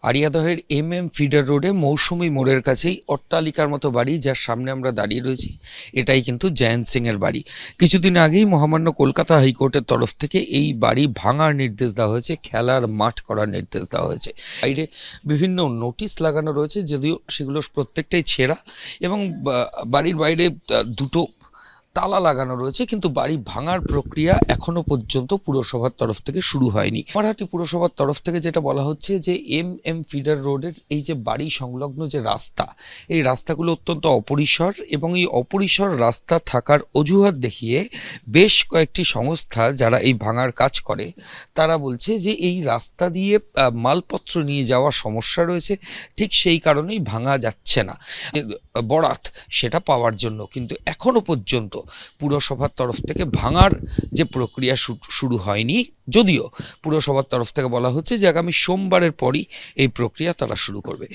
আড়িয়াদহের feeder রোডে মৌসুমী মোড়ের কাছেই অট্টালিকার মতো বাড়ি, যার সামনে আমরা দাঁড়িয়ে রয়েছি, এটাই কিন্তু জয়ন্ত সিংয়ের বাড়ি। কিছুদিন আগেই মহামান্য কলকাতা হাইকোর্টের তরফ থেকে এই বাড়ি ভাঙার নির্দেশ দেওয়া হয়েছে, খেলার মাঠ করার নির্দেশ দেওয়া হয়েছে। বাইরে বিভিন্ন নোটিশ লাগানো রয়েছে, যদিও সেগুলো প্রত্যেকটাই ছেঁড়া, এবং বাড়ির বাইরে দুটো তালা লাগানো রয়েছে, কিন্তু বাড়ি ভাঙার প্রক্রিয়া এখনো পর্যন্ত পুরসভার তরফ থেকে শুরু হয়নি। কামারহাটি পুরসভার তরফ থেকে যেটা বলা হচ্ছে যে ফিডার রোডের এই যে বাড়ি সংলগ্ন যে রাস্তা, এই রাস্তাগুলো অত্যন্ত অপরিসর, এবং এই অপরিসর রাস্তা থাকার অজুহাত দেখিয়ে বেশ কয়েকটি সংস্থা যারা এই ভাঙার কাজ করে তারা বলছে যে এই রাস্তা দিয়ে মালপত্র নিয়ে যাওয়ার সমস্যা রয়েছে, ঠিক সেই কারণেই ভাঙা যাচ্ছে না বরাত সেটা পাওয়ার জন্য। কিন্তু এখনো পর্যন্ত পুরসভার তরফ থেকে ভাঙার যে প্রক্রিয়া শুরু হয়নি, যদিও পুরসভার তরফ থেকে বলা হচ্ছে যে আগামী সোমবারের পরই এই প্রক্রিয়া তারা শুরু করবে।